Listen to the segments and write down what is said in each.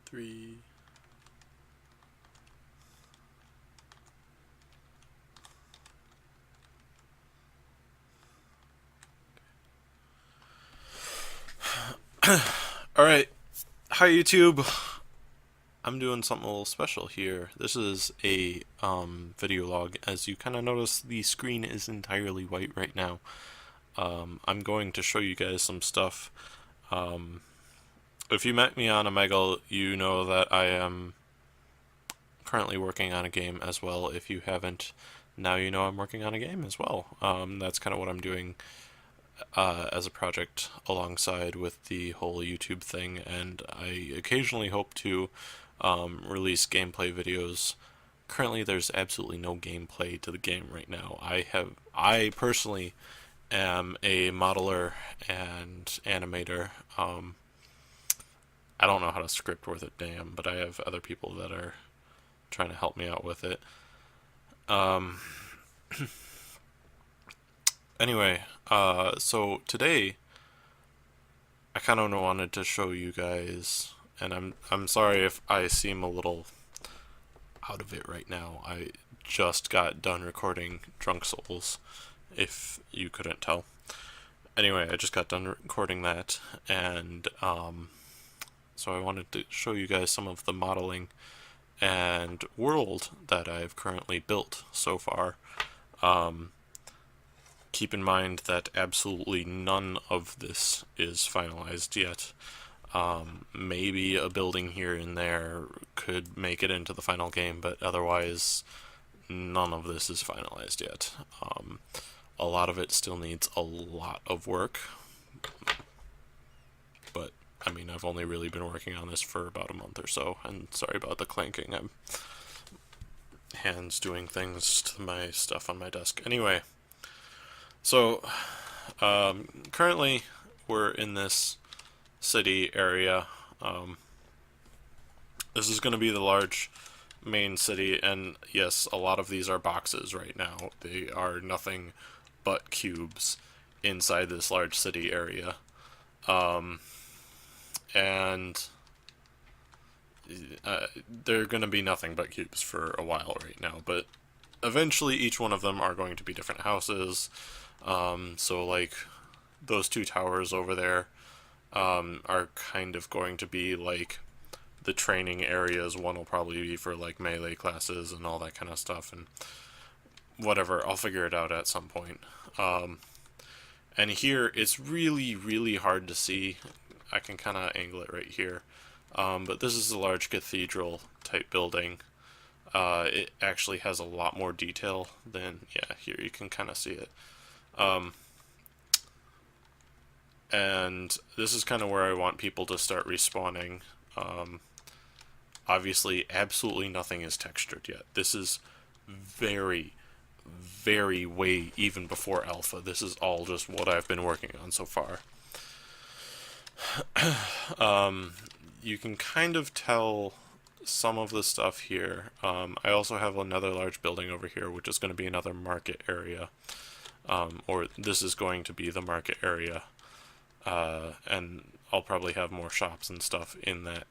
3. Alright, hi YouTube. I'm doing something a little special here. This is a video log. As you kind of notice, the screen is entirely white right now. I'm going to show you guys some stuff. If you met me on Omegle, you know that I am currently working on a game as well. If you haven't, now you know I'm working on a game as well. That's kind of what I'm doing as a project alongside with the whole YouTube thing, and I occasionally hope to release gameplay videos. Currently, there's absolutely no gameplay to the game right now. I personally am a modeler and animator. I don't know how to script worth a damn, but I have other people that are trying to help me out with it. Anyway, so today I kind of wanted to show you guys, and I'm sorry if I seem a little out of it right now. I just got done recording Drunk Souls, if you couldn't tell. Anyway, I just got done recording that, and so I wanted to show you guys some of the modeling and world that I've currently built so far. Keep in mind that absolutely none of this is finalized yet. Maybe a building here and there could make it into the final game, but otherwise none of this is finalized yet. A lot of it still needs a lot of work, but I mean, I've only really been working on this for about a month or so, and sorry about the clanking. I'm hands doing things to my stuff on my desk. Anyway, so currently we're in this city area. This is going to be the large main city, and yes, a lot of these are boxes right now. They are nothing but cubes inside this large city area. And they're going to be nothing but cubes for a while right now, but eventually each one of them are going to be different houses. So like those two towers over there are kind of going to be like the training areas. One will probably be for like melee classes and all that kind of stuff, and whatever, I'll figure it out at some point. And here it's really hard to see. I can kind of angle it right here, but this is a large cathedral type building. It actually has a lot more detail than, yeah, here you can kind of see it. And this is kind of where I want people to start respawning. Obviously, absolutely nothing is textured yet. This is very way even before alpha. This is all just what I've been working on so far. You can kind of tell some of the stuff here. I also have another large building over here, which is going to be another market area. Or this is going to be the market area. And I'll probably have more shops and stuff in that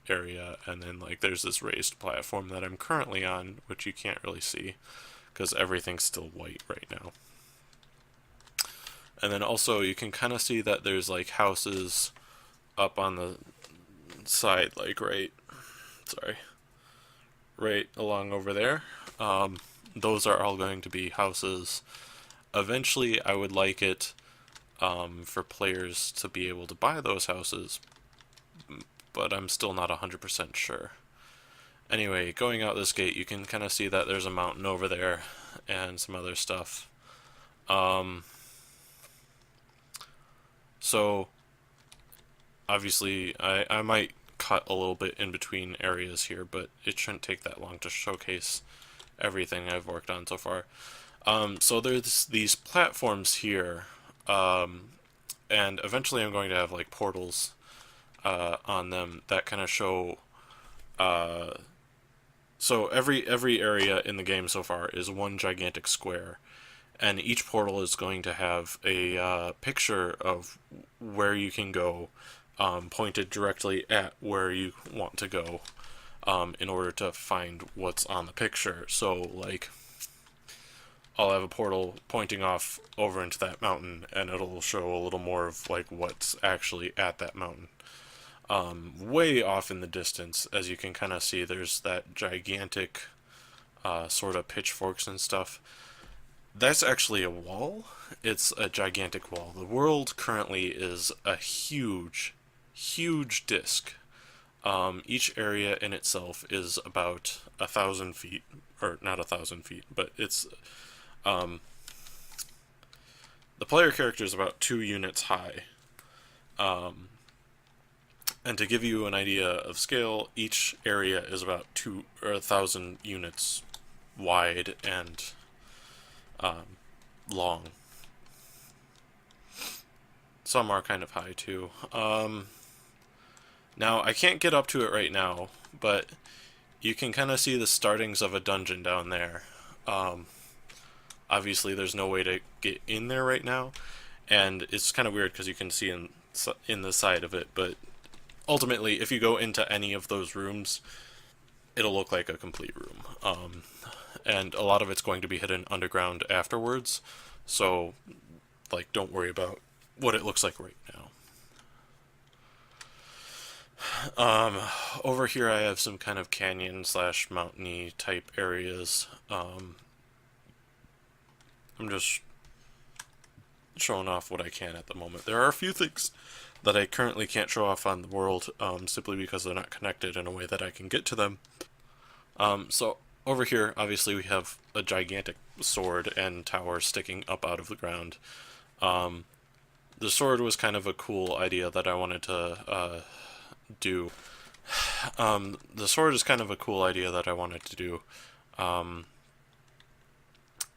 area. And then like there's this raised platform that I'm currently on, which you can't really see because everything's still white right now. And then also you can kind of see that there's like houses up on the side, like right along over there. Those are all going to be houses. Eventually I would like it for players to be able to buy those houses, but I'm still not 100% sure. Anyway, going out this gate, you can kind of see that there's a mountain over there and some other stuff. So obviously I might cut a little bit in between areas here, but it shouldn't take that long to showcase everything I've worked on so far. So there's these platforms here, and eventually I'm going to have like portals on them that kind of show. So every area in the game so far is one gigantic square, and each portal is going to have a picture of where you can go pointed directly at where you want to go in order to find what's on the picture. So, like, I'll have a portal pointing off over into that mountain, and it'll show a little more of, like, what's actually at that mountain. Way off in the distance, as you can kind of see, there's that gigantic sort of pitchforks and stuff. That's actually a wall. It's a gigantic wall. The world currently is a huge, huge disc. Each area in itself is about 1,000 feet, or not 1,000 feet, but it's the player character is about 2 units high. And to give you an idea of scale, each area is about 1,000 units wide and long. Some are kind of high too. Now, I can't get up to it right now, but you can kind of see the startings of a dungeon down there. Obviously, there's no way to get in there right now, and it's kind of weird because you can see in the side of it, but ultimately, if you go into any of those rooms, it'll look like a complete room. And a lot of it's going to be hidden underground afterwards, so, like, don't worry about what it looks like right now. Over here I have some kind of canyon / mountainy type areas. I'm just showing off what I can at the moment. There are a few things that I currently can't show off on the world, simply because they're not connected in a way that I can get to them. So over here, obviously, we have a gigantic sword and tower sticking up out of the ground. The sword was kind of a cool idea that I wanted to do. The sword is kind of a cool idea that I wanted to do.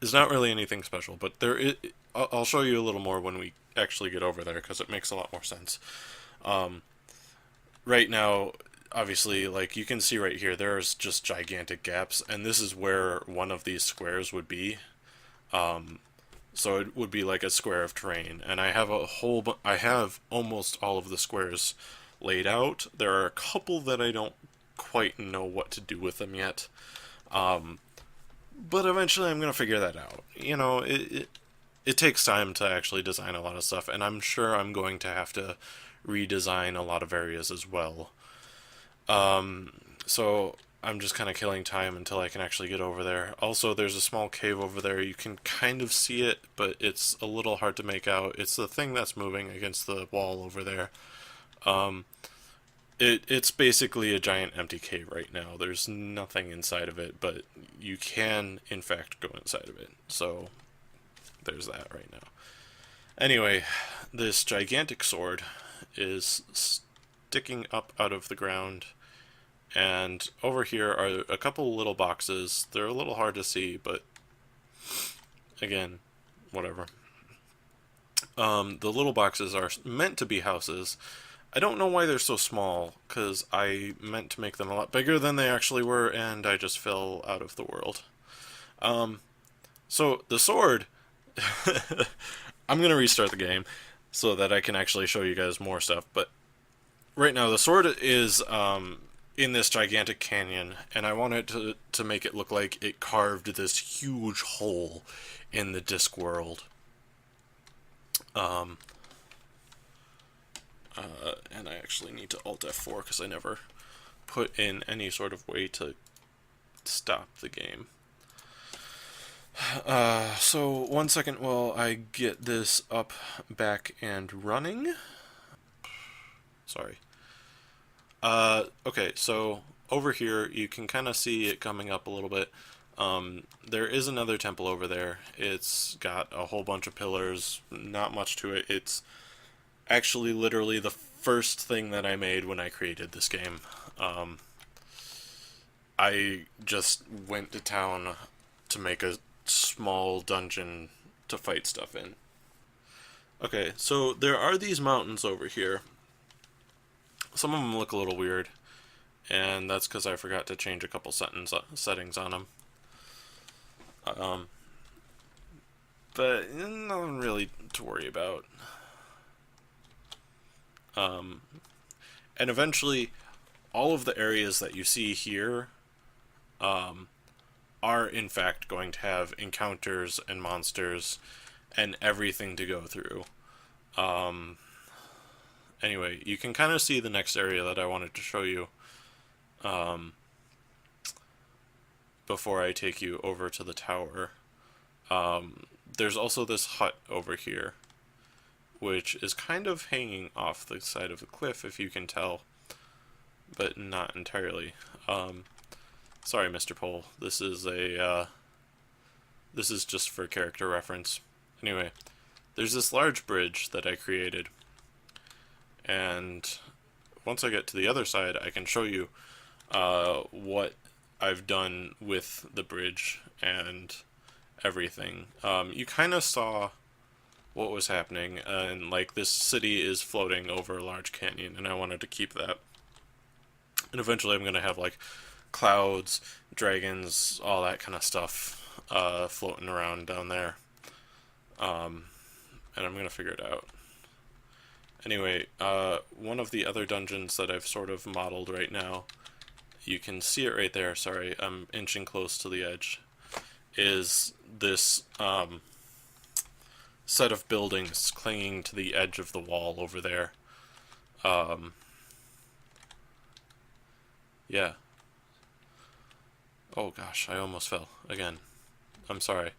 It's not really anything special, but I'll show you a little more when we actually get over there, because it makes a lot more sense. Right now, obviously, like you can see right here, there's just gigantic gaps, and this is where one of these squares would be. So it would be like a square of terrain, and I have I have almost all of the squares laid out. There are a couple that I don't quite know what to do with them yet. But eventually I'm going to figure that out. You know, it takes time to actually design a lot of stuff, and I'm sure I'm going to have to redesign a lot of areas as well. So I'm just kind of killing time until I can actually get over there. Also, there's a small cave over there. You can kind of see it, but it's a little hard to make out. It's the thing that's moving against the wall over there. It's basically a giant empty cave right now. There's nothing inside of it, but you can, in fact, go inside of it. So there's that right now. Anyway, this gigantic sword is sticking up out of the ground, and over here are a couple little boxes. They're a little hard to see, but again, whatever. The little boxes are meant to be houses. I don't know why they're so small, because I meant to make them a lot bigger than they actually were, and I just fell out of the world. So, the sword... I'm going to restart the game so that I can actually show you guys more stuff, but right now the sword is in this gigantic canyon, and I wanted to make it look like it carved this huge hole in the disc world. And I actually need to Alt F4 because I never put in any sort of way to stop the game. So 1 second while I get this up, back, and running. Sorry. Okay, so over here you can kind of see it coming up a little bit. There is another temple over there. It's got a whole bunch of pillars, not much to it. It's actually literally the first thing that I made when I created this game. I just went to town to make a small dungeon to fight stuff in. Okay, so there are these mountains over here. Some of them look a little weird, and that's because I forgot to change a couple settings on them. But nothing really to worry about. And eventually, all of the areas that you see here are in fact going to have encounters and monsters and everything to go through. Um, anyway, you can kind of see the next area that I wanted to show you before I take you over to the tower. There's also this hut over here, which is kind of hanging off the side of the cliff, if you can tell, but not entirely. Sorry, Mr. Pole. This is this is just for character reference. Anyway, there's this large bridge that I created, and once I get to the other side, I can show you what I've done with the bridge and everything. You kind of saw what was happening, and like this city is floating over a large canyon, and I wanted to keep that. And eventually I'm going to have like clouds, dragons, all that kind of stuff floating around down there. And I'm going to figure it out. Anyway, one of the other dungeons that I've sort of modeled right now, you can see it right there, sorry, I'm inching close to the edge, is this set of buildings clinging to the edge of the wall over there. Yeah. Oh gosh, I almost fell again. I'm sorry.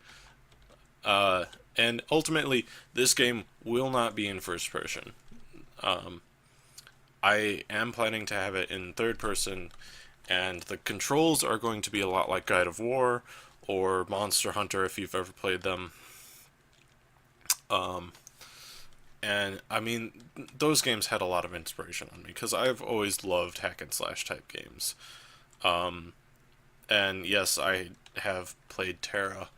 And ultimately, this game will not be in first person. I am planning to have it in third person, and the controls are going to be a lot like Guide of War or Monster Hunter if you've ever played them. And I mean, those games had a lot of inspiration on me because I've always loved hack and slash type games. And yes, I have played Terra.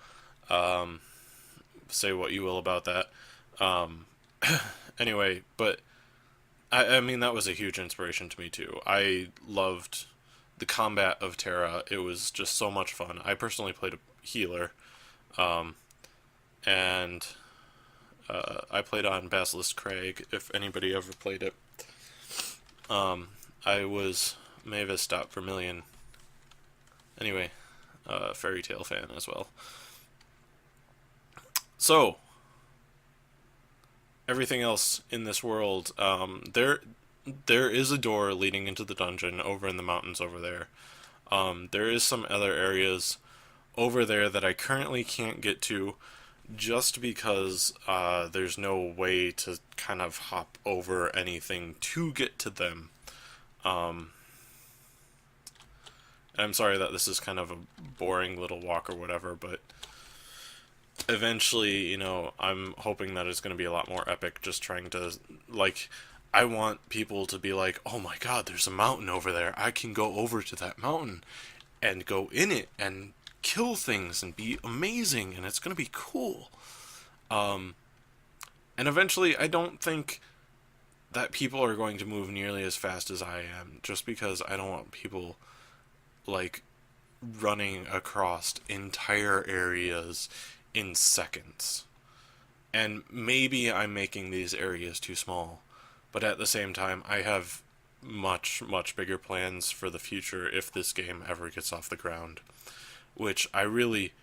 Say what you will about that. Anyway, but I mean, that was a huge inspiration to me too. I loved the combat of Terra. It was just so much fun. I personally played a healer, and I played on Basilisk Crag, if anybody ever played it. I was Mavis Vermilion. Anyway, Fairy Tail fan as well. So, everything else in this world, there is a door leading into the dungeon over in the mountains over there. There is some other areas over there that I currently can't get to just because there's no way to kind of hop over anything to get to them. I'm sorry that this is kind of a boring little walk or whatever, but eventually, you know, I'm hoping that it's going to be a lot more epic, just trying to, like, I want people to be like, oh my god, there's a mountain over there, I can go over to that mountain and go in it and kill things and be amazing, and it's going to be cool. And eventually, I don't think that people are going to move nearly as fast as I am, just because I don't want people, like, running across entire areas in seconds. And maybe I'm making these areas too small, but at the same time, I have much, much bigger plans for the future if this game ever gets off the ground, which I really,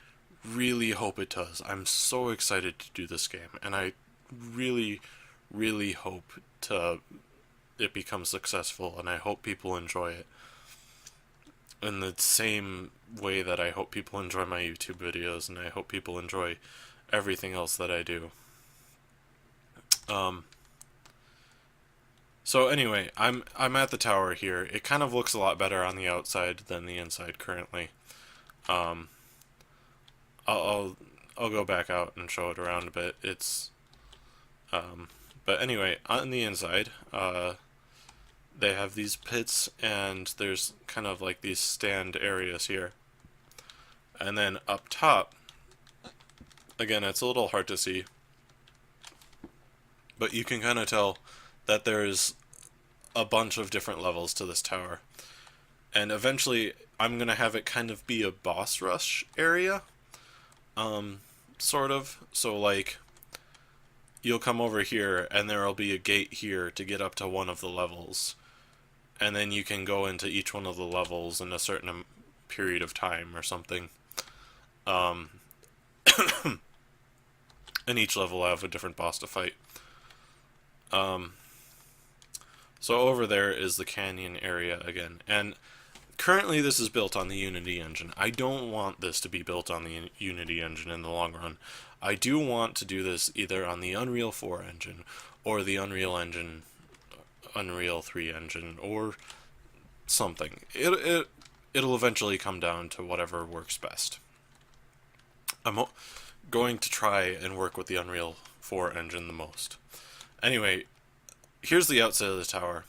really hope it does. I'm so excited to do this game, and I really, really hope it becomes successful, and I hope people enjoy it in the same way that I hope people enjoy my YouTube videos, and I hope people enjoy everything else that I do. So anyway, I'm at the tower here. It kind of looks a lot better on the outside than the inside currently. I'll go back out and show it around a bit. It's but anyway, on the inside, they have these pits, and there's kind of like these stand areas here. And then up top, again, it's a little hard to see, but you can kind of tell that there's a bunch of different levels to this tower. And eventually, I'm going to have it kind of be a boss rush area, sort of. So, like, you'll come over here, and there'll be a gate here to get up to one of the levels. and then you can go into each one of the levels in a certain period of time or something. Um, and each level will have a different boss to fight. Um, so over there is the canyon area again, and currently this is built on the Unity engine. I don't want this to be built on the Unity engine in the long run. I do want to do this either on the Unreal 4 engine or the Unreal 3 engine, or something. It'll eventually come down to whatever works best. I'm going to try and work with the Unreal 4 engine the most. Anyway, here's the outside of the tower.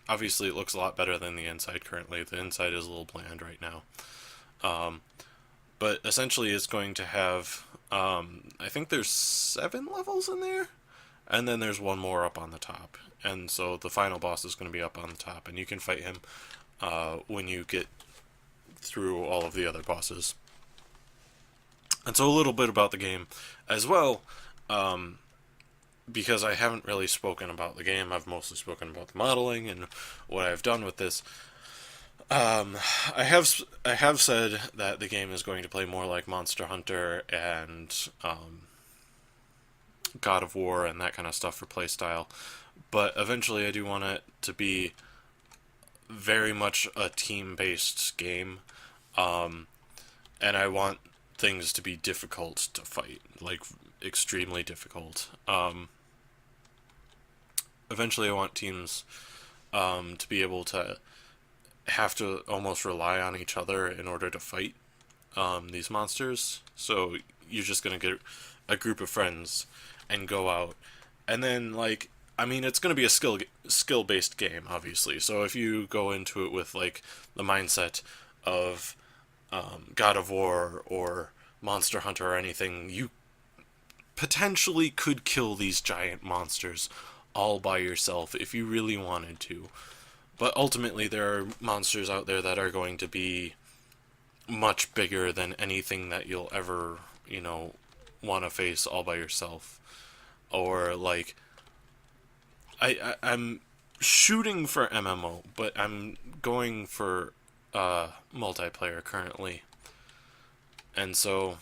Obviously, it looks a lot better than the inside currently. The inside is a little bland right now. But essentially, it's going to have, I think there's 7 levels in there, and then there's one more up on the top. And so the final boss is going to be up on the top, and you can fight him when you get through all of the other bosses. And so a little bit about the game as well, because I haven't really spoken about the game. I've mostly spoken about the modeling and what I've done with this. I have said that the game is going to play more like Monster Hunter and God of War and that kind of stuff for playstyle, but eventually I do want it to be very much a team-based game, and I want things to be difficult to fight, like extremely difficult. Eventually I want teams to be able to have to almost rely on each other in order to fight these monsters. So you're just going to get a group of friends and go out, and then, like, I mean, it's going to be a skill-based game, obviously. So if you go into it with, like, the mindset of God of War or Monster Hunter or anything, you potentially could kill these giant monsters all by yourself if you really wanted to. But ultimately, there are monsters out there that are going to be much bigger than anything that you'll ever, want to face all by yourself. Or, like, I'm shooting for MMO, but I'm going for multiplayer currently. And so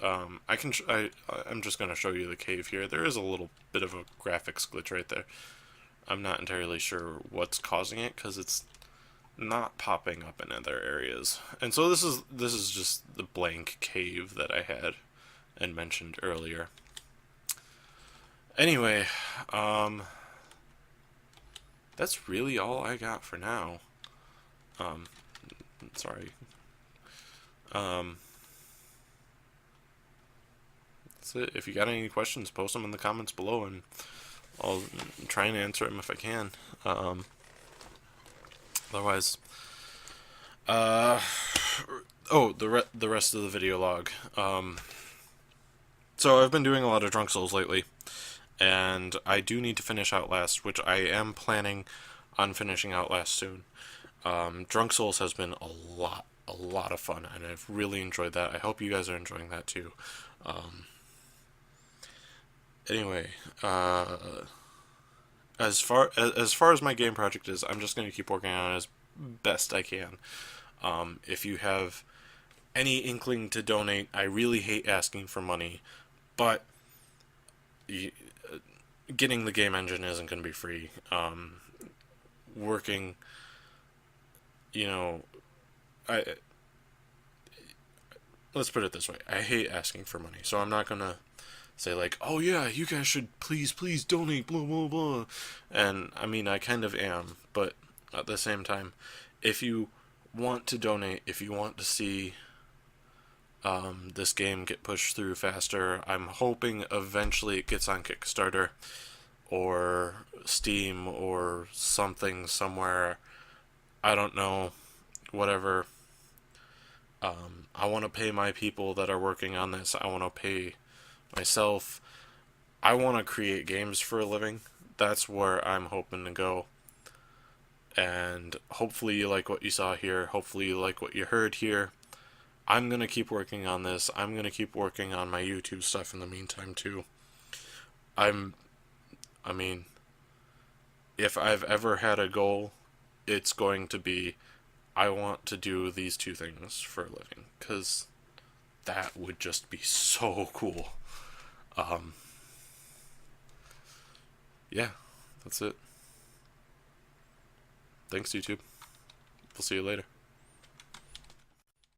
I'm just going to show you the cave here. There is a little bit of a graphics glitch right there. I'm not entirely sure what's causing it, because it's not popping up in other areas. And so this is just the blank cave that I had and mentioned earlier. Anyway, that's really all I got for now. Sorry. That's it. If you got any questions, post them in the comments below, and I'll try and answer them if I can. Otherwise, the rest of the video log. So I've been doing a lot of Drunk Souls lately, and I do need to finish Outlast, which I am planning on finishing Outlast soon. Drunk Souls has been a lot of fun, and I've really enjoyed that. I hope you guys are enjoying that too. Anyway, as far as my game project is, I'm just going to keep working on it as best I can. If you have any inkling to donate, I really hate asking for money, but getting the game engine isn't going to be free. Working, let's put it this way. I hate asking for money, so I'm not going to say, like, oh yeah, you guys should please donate, blah, blah, blah. And, I mean, I kind of am, but at the same time, if you want to donate, if you want to see this game get pushed through faster, I'm hoping eventually it gets on Kickstarter or Steam or something somewhere. I don't know, whatever. I want to pay my people that are working on this. I want to pay myself. I want to create games for a living. That's where I'm hoping to go. And hopefully you like what you saw here. Hopefully you like what you heard here. I'm going to keep working on this. I'm going to keep working on my YouTube stuff in the meantime too. I mean, if I've ever had a goal it's going to be, I want to do these two things for a living, because that would just be so cool. Um, yeah, that's it. Thanks, YouTube. We'll see you later.